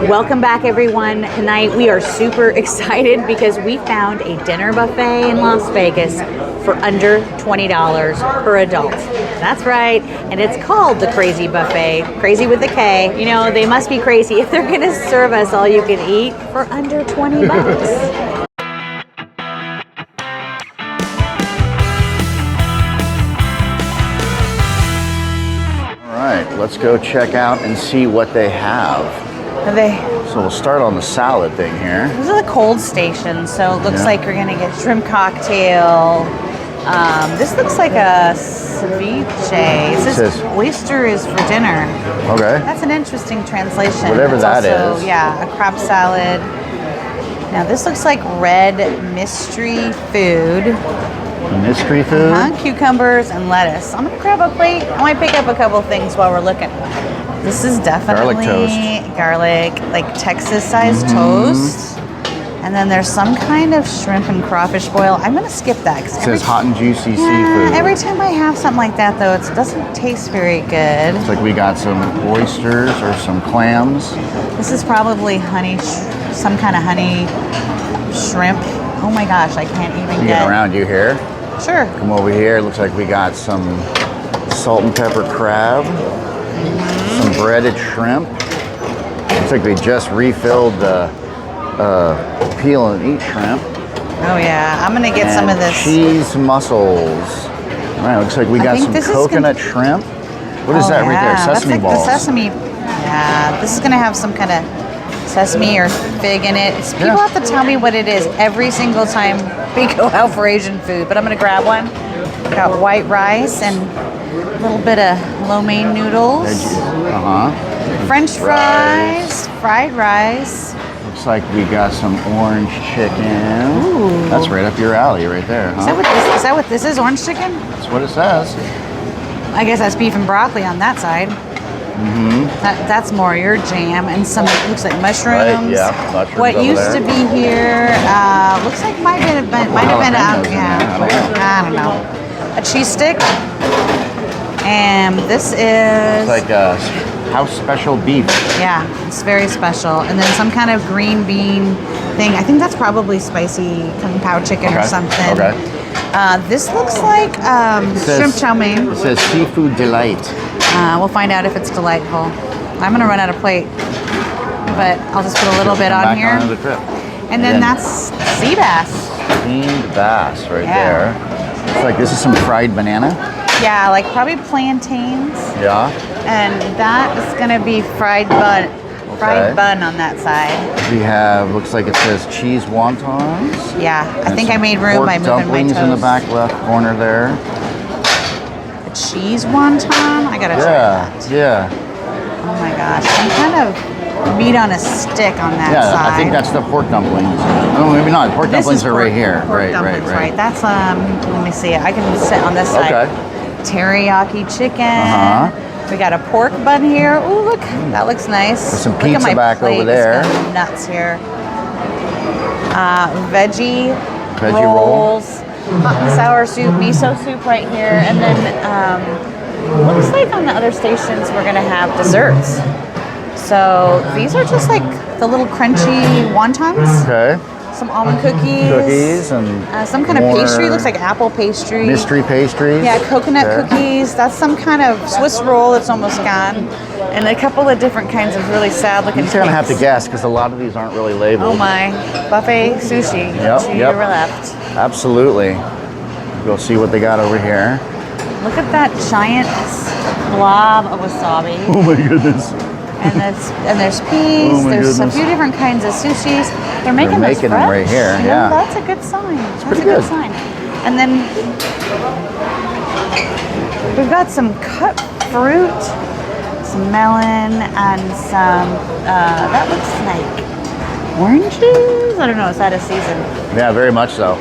Welcome back, everyone. Tonight we are super excited because we found a dinner buffet in Las Vegas for under $20 per adult. That's right, and it's called the Krazy Buffet. Crazy with a K. You know, they must be crazy if they're going to serve us all you can eat for under 20 bucks. Let's go check out and see what they have. So we'll start on the salad thing here. This is a cold station, so it looks like we're gonna get shrimp cocktail. This looks like a ceviche. It says oyster is for dinner. Okay. That's an interesting translation. Whatever that also, is. Yeah, a crab salad. Now this looks like red mystery food. Mystery food? Cucumbers and lettuce. I'm gonna grab a plate. I might pick up a couple things while we're looking. This is definitely garlic, like Texas-sized toast. And then there's some kind of shrimp and crawfish boil. I'm gonna skip that. It says hot and juicy seafood. Every time I have something like that, though, it doesn't taste very good. Looks like we got some oysters or some clams. This is probably honey, some kind of honey shrimp. Oh my gosh, I can't even get around you here. Sure. Come over here. Looks like we got some salt and pepper crab, some breaded shrimp. Looks like they just refilled the peel and eat shrimp. Oh yeah, I'm gonna get some of this. Cheese mussels. All right, looks like we got some coconut shrimp. What is that right there? Sesame balls. The sesame. Yeah, this is gonna have some kind of sesame or fig in it. People have to tell me what it is every single time we go out for Asian food, but I'm gonna grab one. Got white rice and a little bit of lo mein noodles. French fries, fried rice. Looks like we got some orange chicken. Ooh. That's right up your alley right there, huh? Is that what this is, orange chicken? That's what it says. I guess that's beef and broccoli on that side. That's more your jam, and some looks like mushrooms. Right, yeah, mushrooms. What used to be here looks like might have been I don't know, a cheese stick, and this is it's like a house special beef. Yeah, it's very special, and then some kind of green bean thing. I think that's probably spicy kung pao chicken or something. Okay. This looks like shrimp chow mein. It says seafood delight. We'll find out if it's delightful. I'm gonna run out of plate, but I'll just put a little bit on here. And then that's sea bass. Steamed bass right there. Looks like this is some fried banana. Yeah, like probably plantains. Yeah. And that is gonna be fried bun. Fried bun on that side. We have, looks like it says cheese wontons. Yeah, I think I made room by moving my toes. Dumplings in the back left corner there. Cheese wonton? I gotta try that. Yeah. Oh my gosh, some kind of meat on a stick on that side. Yeah, I think that's the pork dumplings. No, maybe not. Pork dumplings are right here. Right. That's let me see. I can sit on this side. Okay. Teriyaki chicken. We got a pork bun here. Ooh, look, that looks nice. There's some pizza back over there. Nuts here. Veggie rolls. Hot and sour soup, miso soup right here, and then looks like on the other stations we're gonna have desserts. So these are just like the little crunchy wontons. Okay. Some almond cookies and some kind of pastry. Looks like apple pastry. Mystery pastries. Yeah, coconut cookies. That's some kind of Swiss roll that's almost gone, and a couple of different kinds of really sad looking. You're gonna have to guess because a lot of these aren't really labeled. Oh my, buffet sushi. To your left. Absolutely. We'll see what they got over here. Look at that giant blob of wasabi. Oh my goodness. And there's peas. There's a few different kinds of sushis. They're making them right here. Yeah. That's a good sign. That's pretty good. Sign. And then we've got some cut fruit, some melon, and some that looks like oranges. I don't know. Is that a season? Yeah, very much so.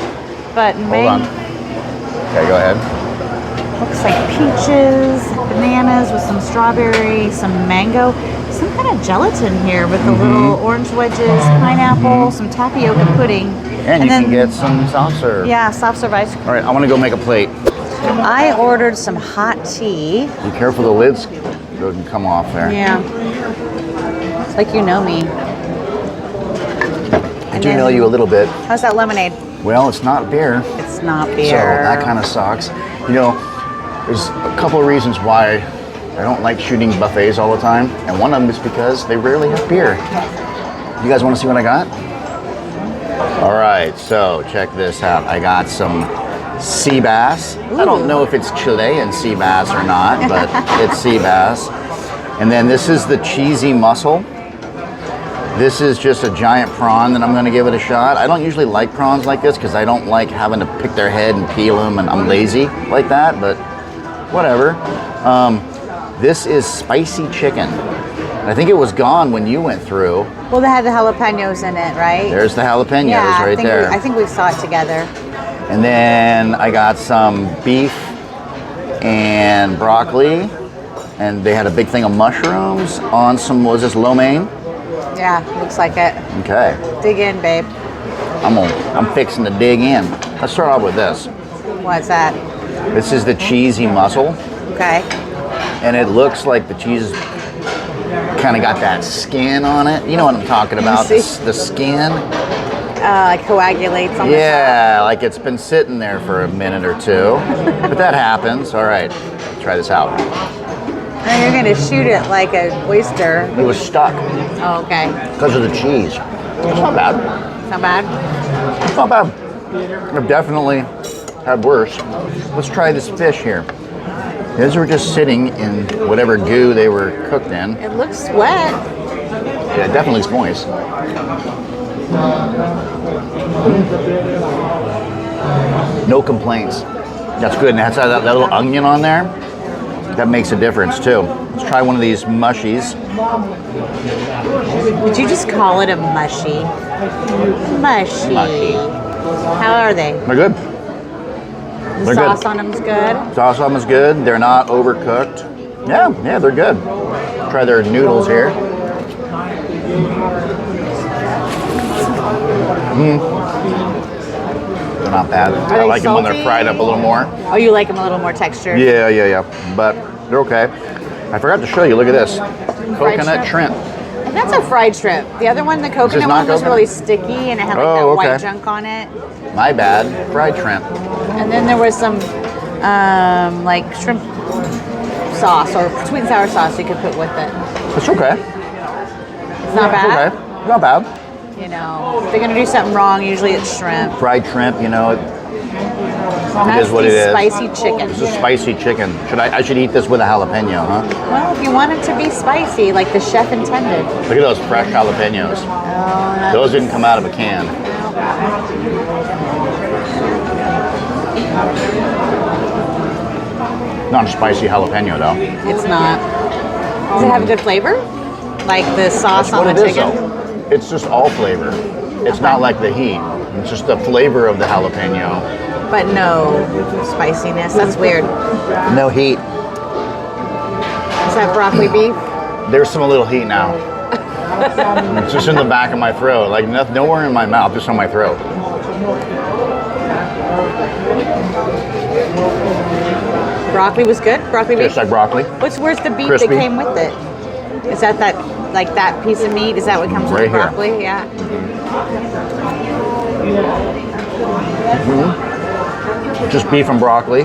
But hold on. Okay, go ahead. Looks like peaches, bananas with some strawberry, some mango, some kind of gelatin here with the little orange wedges, pineapple, some tapioca pudding. And you can get some soft serve. Yeah, soft serve ice cream. All right, I want to go make a plate. I ordered some hot tea. Be careful, the lids doesn't come off there. Yeah. It's like you know me. do know you a little bit. How's that lemonade? Well, it's not beer. It's not beer. So that kind of sucks. You know, there's a couple of reasons why I don't like shooting buffets all the time. And one of them is because they rarely have beer. You guys want to see what I got? All right, so check this out. I got some sea bass. Ooh. I don't know if it's Chilean sea bass or not, but it's sea bass. And then this is the cheesy mussel. This is just a giant prawn that I'm gonna give it a shot. I don't usually like prawns like this because I don't like having to pick their head and peel them, and I'm lazy like that, but whatever. This is spicy chicken. I think it was gone when you went through. Well, they had the jalapenos in it, right? There's the jalapenos right there. I think we saw it together. And then I got some beef and broccoli, and they had a big thing of mushrooms on some, was this lo mein? Yeah, looks like it. Okay. Dig in, babe. I'm fixing to dig in. Let's start off with this. What's that? This is the cheesy mussel, Okay. and it looks like the cheese kind of got that skin on it. You know what I'm talking about? The skin. Like coagulates on the Yeah, like it's been sitting there for a minute or two. But that happens. All right, try this out. And you're gonna shoot it like an oyster. It was stuck Oh, okay. because of the cheese. It's not bad. Not bad. It's not bad. I've definitely had worse. Let's try this fish here. These were just sitting in whatever goo they were cooked in. It looks wet. Yeah, it definitely is moist. No complaints. That's good. And that's that little onion on there. That makes a difference too. Let's try one of these mushies. Did you just call it a mushy? Mushy. Mushy. How are they? They're good. The They're sauce good. on them is good. Sauce on them is good. They're not overcooked. Yeah, they're good. Try their noodles here. They're not bad. I they like them when they're salty? fried up a little more. Oh, you like them a little more textured? Yeah. But they're okay. I forgot to show you. Look at this. Coconut shrimp. And that's a fried shrimp. The other one, the coconut not one, was coconut? really sticky and it had like Oh, that white okay. junk on it. My bad. Fried shrimp. And then there was some like shrimp sauce or sweet and sour sauce you could put with it. It's okay. It's not It's bad. okay. Not bad. You know, if they're gonna do something wrong, usually it's shrimp. Fried shrimp, you know, it That's is what the it is. spicy chicken. It's a spicy chicken. I should eat this with a jalapeno, huh? Well, if you want it to be spicy, like the chef intended. Look at those fresh jalapenos. Oh, Those didn't come out of a can. Not a spicy jalapeno though. it's not. Does it have a good flavor? Like the sauce That's on what the it is chicken? though. It's just all flavor. It's not like the heat. It's just the flavor of the jalapeno. But no spiciness. That's weird. No heat. Is that broccoli beef? There's some little heat now. It's just in the back of my throat. Like nowhere in my mouth, just on my throat. Broccoli was good? Broccoli beef? Tastes like broccoli. Where's the beef Crispy. that came with it? Is that like that piece of meat? Is that what comes with Right the here. broccoli? Yeah. Just beef and broccoli,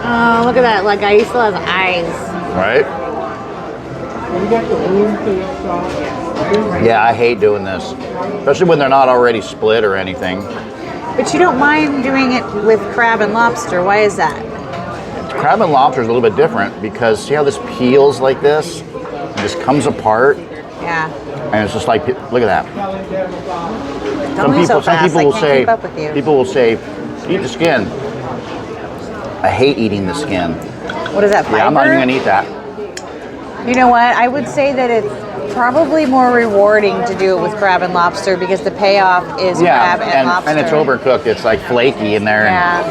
Oh, look at that. Like I still has eyes. right? Yeah, I hate doing this. Especially when they're not already split or anything. But you don't mind doing it with crab and lobster. Why is that? Crab and lobster is a little bit different because see how this peels like this? It just comes apart Yeah. and it's just like, look at that. Don't move so fast. people I will can't say, keep up with you. people will say, eat the skin. I hate eating the skin. What is that, fiber? Yeah, I'm not even gonna eat that. You know what? I would say that it's probably more rewarding to do it with crab and lobster because the payoff is crab and lobster. and it's overcooked. It's like flaky in there. Yeah.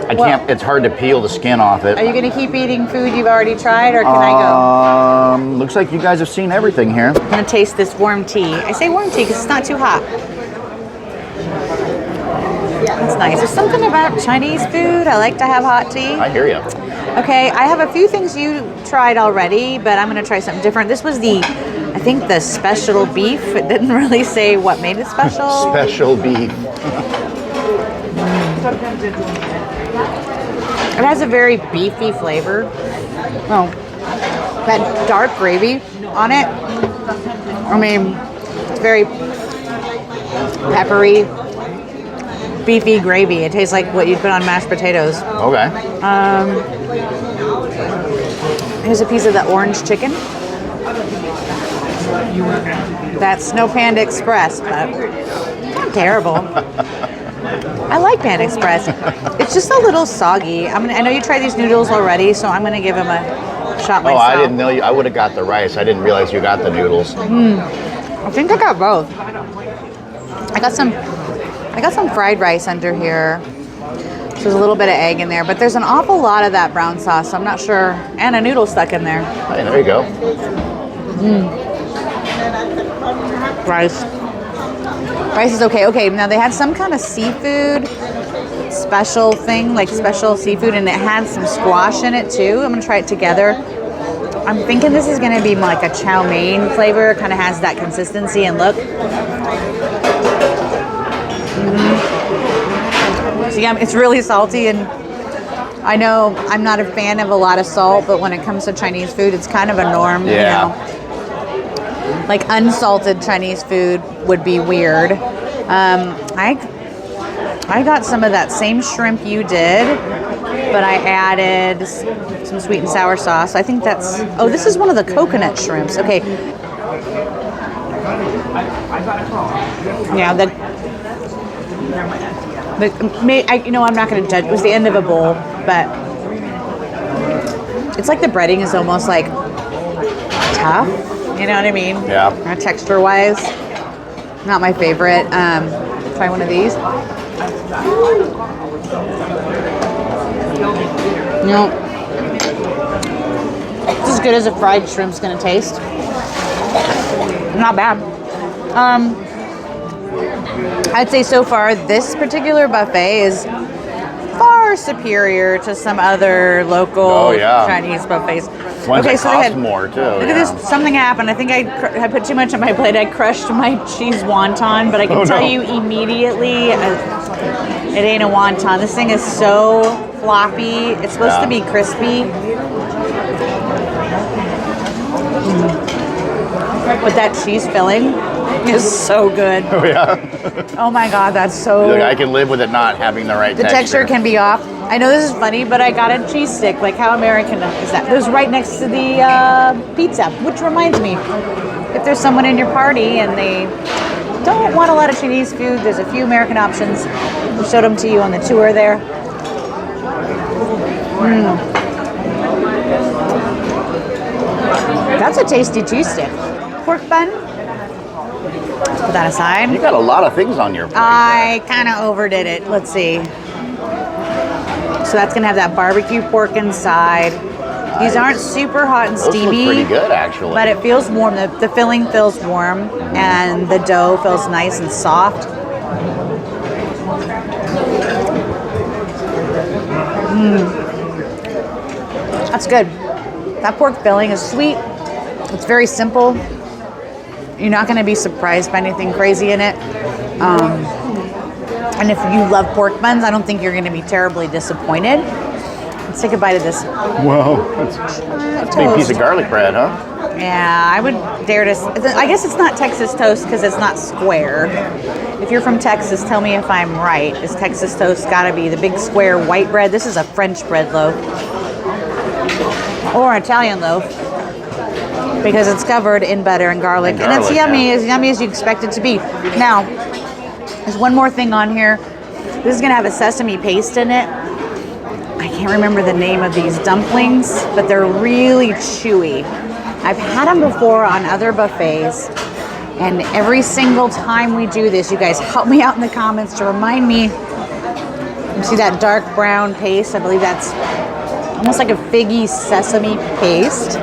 And I can't. It's hard to peel the skin off it. Are you going to keep eating food you've already tried, or can I go? Looks like you guys have seen everything here. I'm going to taste this warm tea. I say warm tea because it's not too hot. It's nice. There's something about Chinese food. I like to have hot tea. I hear you. Okay, I have a few things you tried already, but I'm going to try something different. This was the I think the special beef, it didn't really say what made it special. Special beef. It has a very beefy flavor. Oh, that dark gravy on it. I mean, it's very peppery, beefy gravy. It tastes like what you'd put on mashed potatoes. Okay. Here's a piece of the orange chicken. That's no Panda Express, but it's not terrible. I like Panda Express. It's just a little soggy. I know you tried these noodles already, so I'm gonna give them a shot myself. Oh, I didn't know you. I would have got the rice. I didn't realize you got the noodles. I think I got both. I got some fried rice under here. So there's a little bit of egg in there, but there's an awful lot of that brown sauce. So I'm not sure, and a noodle stuck in there. Hey, there you go. Rice is okay. Okay, now they had some kind of seafood special thing, like special seafood, and it had some squash in it too. I'm gonna try it together. I'm thinking this is gonna be like a chow mein flavor. Kind of has that consistency and look. So yeah, it's really salty, and I know I'm not a fan of a lot of salt, but when it comes to Chinese food, it's kind of a norm. Yeah. You know? Like unsalted Chinese food would be weird. I got some of that same shrimp you did, but I added some sweet and sour sauce. I think that's, oh, this is one of the coconut shrimps. Okay. Yeah, I'm not going to judge. It was the end of a bowl, but it's like the breading is almost like tough. You know what I mean? Yeah. Texture-wise, not my favorite. Try one of these. No. It's as good as a fried shrimp's gonna taste. Not bad. I'd say so far this particular buffet is far superior to some other local Chinese buffets. Ones that cost more too. Look at this. Something happened. I think I put too much on my plate. I crushed my cheese wonton, but I can tell you immediately it ain't a wonton. This thing is so floppy. It's supposed to be crispy. But that cheese filling is so good. Oh yeah. Oh my God, that's so. Look, I can live with it not having the right texture. The texture can be off. I know this is funny, but I got a cheese stick. Like, how American is that? It was right next to the pizza, which reminds me, if there's someone in your party and they don't want a lot of Chinese food, there's a few American options. We showed them to you on the tour there. That's a tasty cheese stick. Pork bun. Let's put that aside. You got a lot of things on your plate. I kind of overdid it. Let's see. So that's gonna have that barbecue pork inside. These aren't super hot and steamy. Those look pretty good, actually. But it feels warm. The filling feels warm, and the dough feels nice and soft. That's good. That pork filling is sweet. It's very simple. You're not going to be surprised by anything crazy in it. And if you love pork buns, I don't think you're going to be terribly disappointed. Let's take a bite of this. Whoa, that's a big piece of garlic bread, huh? Yeah, I would dare to. I guess it's not Texas toast because it's not square. If you're from Texas, tell me if I'm right. Is Texas toast got to be the big square white bread? This is a French bread loaf. Or an Italian loaf. Because it's covered in butter and garlic. And it's yummy, as yummy as you expect it to be. Now, there's one more thing on here. This is going to have a sesame paste in it. I can't remember the name of these dumplings, but they're really chewy. I've had them before on other buffets, and every single time we do this, you guys help me out in the comments to remind me. You see that dark brown paste? I believe that's almost like a figgy sesame paste.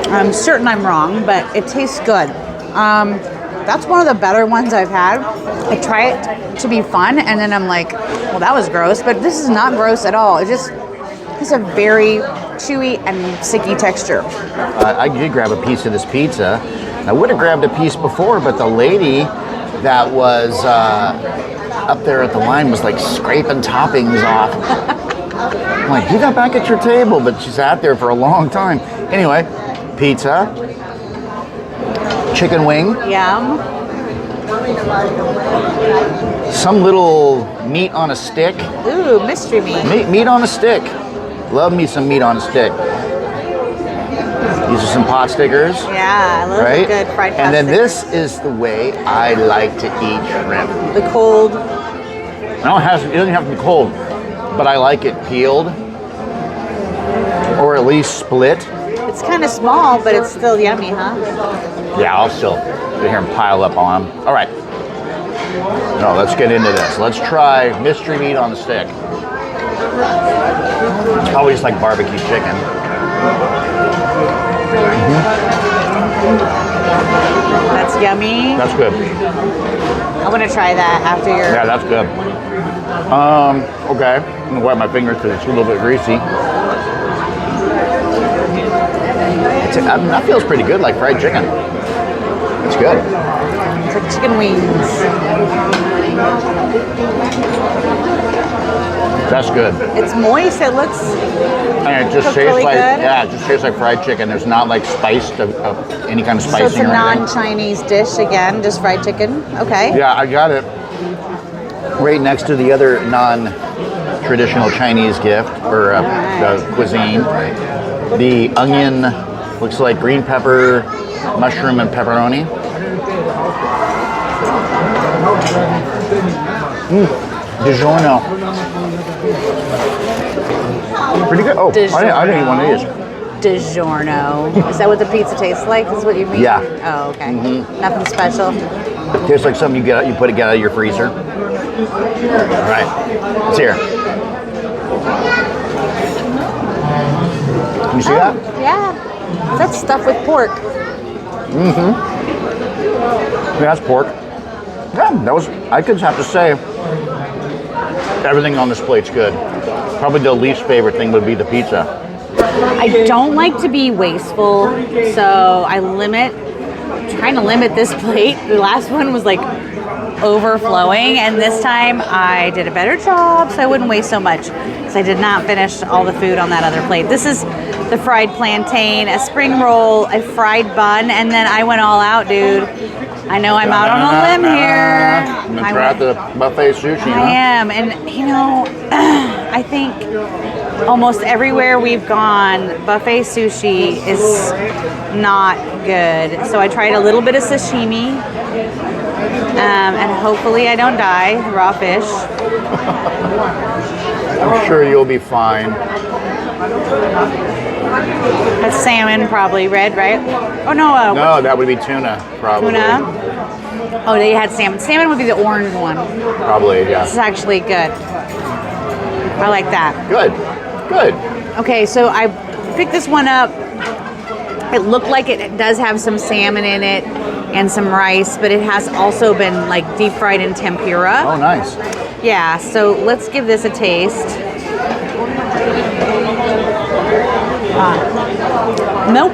I'm certain I'm wrong, but it tastes good. That's one of the better ones I've had. I try it to be fun, and then I'm like, well, that was gross, but this is not gross at all. It's a very chewy and sticky texture. I did grab a piece of this pizza. I would have grabbed a piece before, but the lady that was up there at the line was like scraping toppings off. I'm like, you got back at your table, but she sat there for a long time. Anyway, pizza, chicken wing, Yum. some little meat on a stick. Ooh, mystery meat. Meat on a stick. Love me some meat on a stick. These are some pot stickers. Yeah, those right? are good fried pot And then stickers. this is the way I like to eat shrimp. The cold. No, it doesn't have to be cold, but I like it peeled or at least split. It's kind of small, but it's still yummy, huh? Yeah, I'll still sit here and pile up on them. All right. No, let's get into this. Let's try mystery meat on the stick. It's probably just like barbecue chicken. That's yummy. That's good. I want to try that after your... Yeah, that's good. Okay. I'm gonna wipe my fingers because it's a little bit greasy. That feels pretty good, like fried chicken. It's good. It's like chicken wings. That's good. It's moist. It looks... And it just Cooked tastes really like good? yeah, it just tastes like fried chicken. There's not like spiced any kind of So spicing it's a or anything. non-Chinese dish again, just fried chicken. Okay. Yeah, I got it right next to the other non-traditional Chinese gift or the cuisine. The onion looks like green pepper, mushroom, and pepperoni. DiGiorno. Pretty good. Oh, I didn't eat one of these. DiGiorno. Is that what the pizza tastes like? Is what you mean? Yeah. Oh, okay. Nothing special. Tastes like something you get out of your freezer. All right, it's here. Can you see that? Yeah. That's stuff with pork. Yeah, that's pork. Yeah, I could have to say, everything on this plate's good. Probably the least favorite thing would be the pizza. I don't like to be wasteful, so I'm trying to limit this plate. The last one was like overflowing, and this time I did a better job so I wouldn't waste so much because I did not finish all the food on that other plate. This is the fried plantain, a spring roll, a fried bun, and then I went all out, dude. I know I'm out on a limb here. I'm gonna try out the buffet sushi. I am, and you know, I think almost everywhere we've gone, buffet sushi is not good. So I tried a little bit of sashimi, and hopefully I don't die. Raw fish. I'm sure you'll be fine. That's salmon, probably red, right? Oh no, No, that would be tuna, probably. tuna. Oh, they had salmon. Salmon would be the orange one. Probably, yeah. This is actually good. I like that. Good. Okay, so I picked this one up. It looked like it does have some salmon in it and some rice, but it has also been like deep fried in tempura. Oh, nice. Yeah, so let's give this a taste. Nope.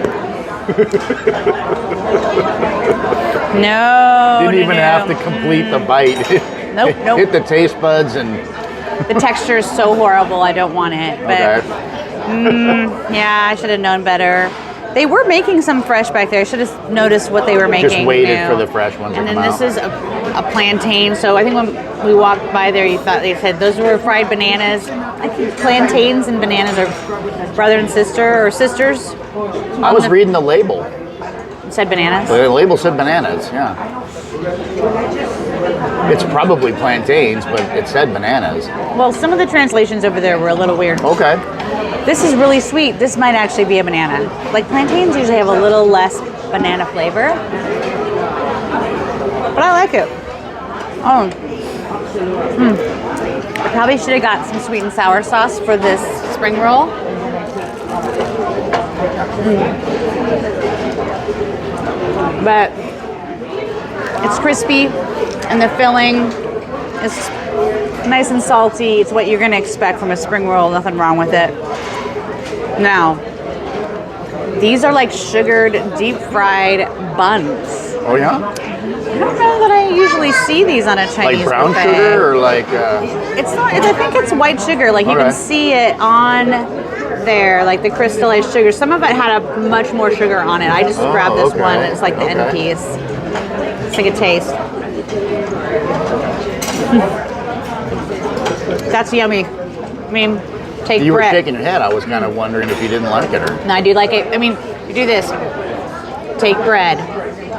No. Didn't even no. have to complete the bite. Nope. Hit the taste buds and. The texture is so horrible. I don't want it. But Okay. yeah, I should have known better. They were making some fresh back there. I should have noticed what they were making. Just waited new. for the fresh ones And to then come this out. is a plantain. So I think when we walked by there, they said those were fried bananas. I think plantains and bananas are brother and sister or sisters. I was reading the label. It said bananas. The label said bananas, yeah. It's probably plantains, but it said bananas. Well, some of the translations over there were a little weird. Okay. This is really sweet. This might actually be a banana. Like plantains usually have a little less banana flavor. But I like it. Oh. I probably should have got some sweet and sour sauce for this spring roll. But it's crispy and the filling is nice and salty. It's what you're going to expect from a spring roll. Nothing wrong with it. Now, these are like sugared, deep fried buns. Oh yeah? I don't know that I usually see these on a Chinese Like brown buffet. sugar or like... It's not, I think it's white sugar. Like you Okay. can see it on there, like the crystallized sugar. Some of it had a much more sugar on it. I just grabbed this okay. one. It's like the end piece. It's like a taste. That's yummy. I mean, take You were bread. shaking your head. I was kind of wondering if you didn't like it or... No, I do like it. I mean, you do this. Take bread,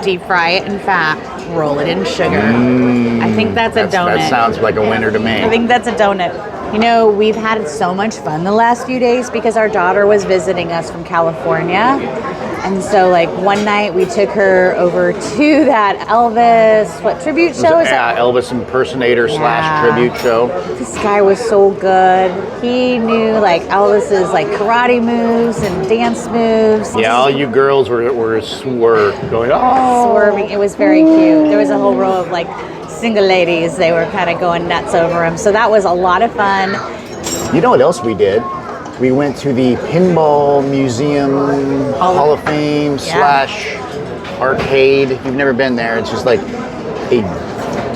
deep fry it in fat, roll it in sugar. I think that's a donut. That sounds like a winner to me. I think that's a donut. You know, we've had so much fun the last few days because our daughter was visiting us from California. And so, like, one night we took her over to that Elvis, tribute show? Is that? Elvis impersonator / tribute show. This guy was so good. He knew, like, Elvis's, like, karate moves and dance moves. Yeah, all you girls were going, oh. Swerving. It was very cute. There was a whole row of, like, single ladies. They were kind of going nuts over him. So that was a lot of fun. You know what else we did? We went to the Pinball Museum Hall of Fame / arcade. You've never been there. It's just like a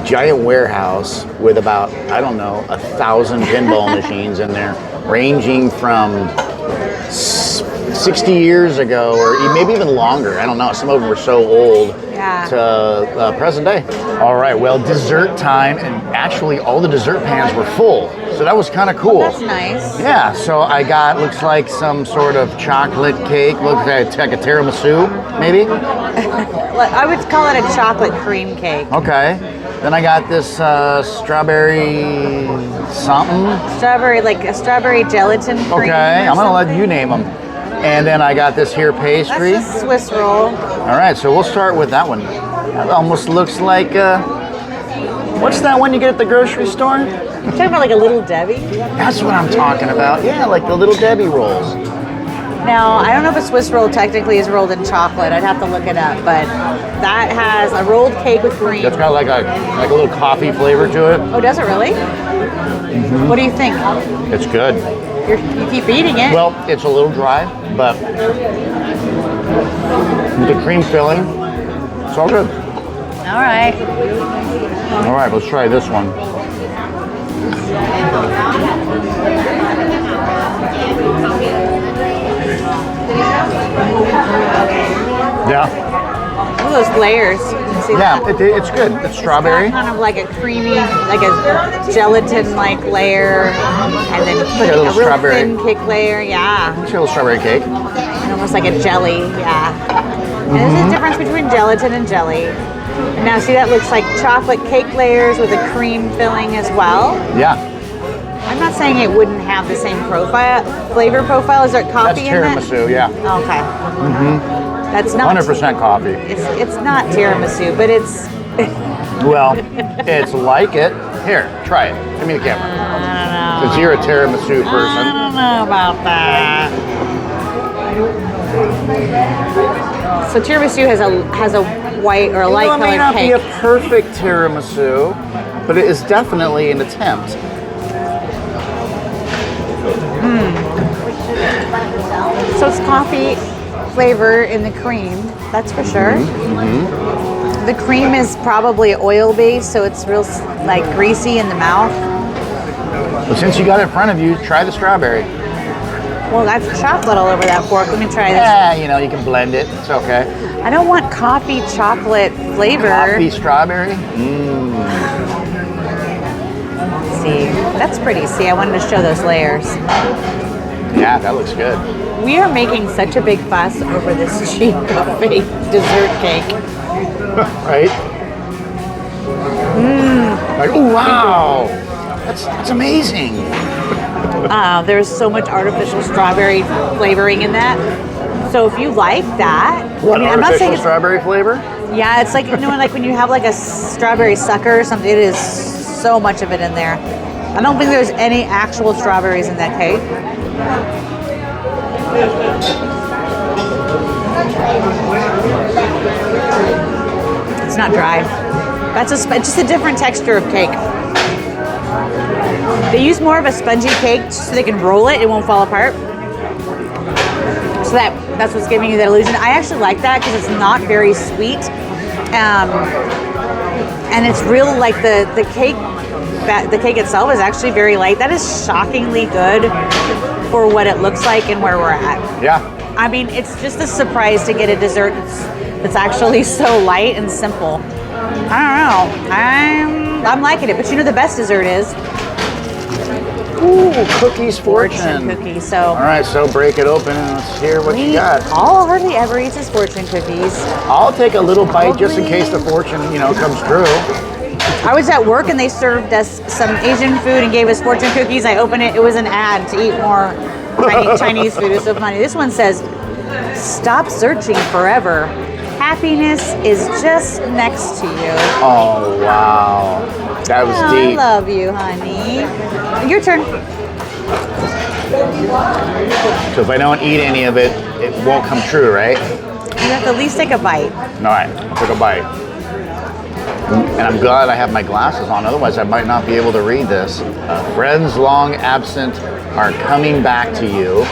giant warehouse with about, I don't know, 1,000 pinball machines in there, ranging from 60 years ago or maybe even longer. I don't know. Some of them were so old to present day. All right, well, dessert time, and actually all the dessert pans were full. So that was kind of cool. That's nice. Yeah, so I got, looks like some sort of chocolate cake. Looks like a tiramisu, maybe? I would call it a chocolate cream cake. Okay. Then I got this strawberry something. Strawberry, like a strawberry gelatin cream. Okay, I'm going to let you name them. And then I got this here pastry. That's a Swiss roll. All right, so we'll start with that one. That almost looks like, what's that one you get at the grocery store? You're talking about like a Little Debbie? That's what I'm talking about. Yeah, like the Little Debbie rolls. Now, I don't know if a Swiss roll technically is rolled in chocolate. I'd have to look it up, but that has a rolled cake with cream. It's got like a little coffee flavor to it. Oh, does it really? Mm-hmm. What do you think? It's good. You keep eating it. Well, it's a little dry, but with the cream filling, it's all good. All right. All right, let's try this one. Yeah. Look at those layers. See Yeah, that? it's good. It's strawberry. It's got kind of like a creamy, like a gelatin-like layer, and then Like a little real strawberry. thin cake layer. Yeah, It's a little strawberry cake. and almost like a jelly. Yeah. And there's a difference between gelatin and jelly. And now, see, that looks like chocolate cake layers with a cream filling as well. Yeah, I'm not saying it wouldn't have the same flavor profile. Is there that's coffee in that? tiramisu. Yeah, Okay. That's not 100% coffee. It's not tiramisu, but it's. Well, it's like it. Here, try it. Give me the camera. I don't know. Since you're a tiramisu I person. don't know about that. So tiramisu has a white or a light It may colored not cake. be a perfect tiramisu, but it is definitely an attempt. So it's coffee flavor in the cream, that's for sure. The cream is probably oil based, so it's real like greasy in the mouth. But since you got it in front of you, try the strawberry. Well, that's chocolate all over that fork. Let me try this. Yeah, you know, you can blend it. It's okay. I don't want coffee chocolate flavor. Coffee strawberry. See, that's pretty. See, I wanted to show those layers. Yeah, that looks good. We are making such a big fuss over this cheap buffet dessert cake. Right? Like, oh wow, that's amazing. There's so much artificial strawberry flavoring in that. So if you like that, What, I mean, I'm not saying artificial it's, strawberry flavor? yeah, it's like, you know, like when you have like a strawberry sucker or something, it is so much of it in there. I don't think there's any actual strawberries in that cake. It's not dry. That's just a different texture of cake. They use more of a spongy cake so they can roll it, it won't fall apart. So that's what's giving you that illusion. I actually like that because it's not very sweet. And it's real, like the cake itself is actually very light. That is shockingly good for what it looks like and where we're at. Yeah. I mean, it's just a surprise to get a dessert that's actually so light and simple. I don't know. I'm liking it, but you know the best dessert is Ooh, cookies fortune. cookies. So all right, so break it open and let's hear what you got. All hardly ever eats his fortune cookies. I'll take a little bite just in case the fortune, comes true. I was at work and they served us some Asian food and gave us fortune cookies. I opened it. It was an ad to eat more Chinese food. It was so funny. This one says, "Stop searching forever. Happiness is just next to you." Oh, wow. That was deep. I love you, honey. Your turn. So if I don't eat any of it, it won't come true, right? You have to at least take a bite. All right, I'll take a bite. And I'm glad I have my glasses on, otherwise I might not be able to read this. Friends long absent are coming back to you.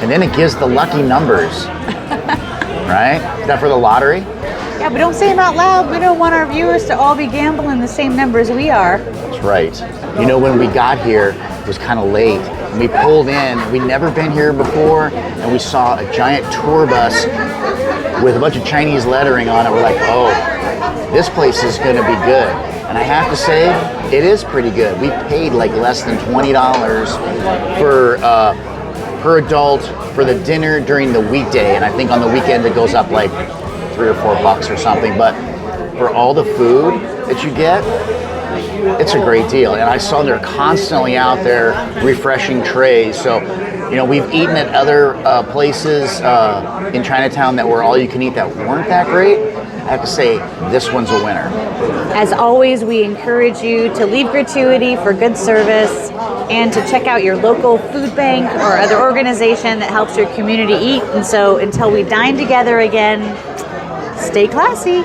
And then it gives the lucky numbers. Right? Is that for the lottery? Yeah, but don't say them out loud. We don't want our viewers to all be gambling the same numbers we are. That's right. When we got here, it was kind of late. And we pulled in. We'd never been here before, and we saw a giant tour bus with a bunch of Chinese lettering on it. We're like, oh, this place is going to be good. And I have to say, it is pretty good. We paid like less than $20 for per adult for the dinner during the weekday, and I think on the weekend it goes up like $3 or $4 or something. But for all the food that you get, it's a great deal. And I saw they're constantly out there refreshing trays. So, we've eaten at other places in Chinatown that were all you can eat that weren't that great. I have to say, this one's a winner. As always, we encourage you to leave gratuity for good service and to check out your local food bank or other organization that helps your community eat. And so until we dine together again, stay classy.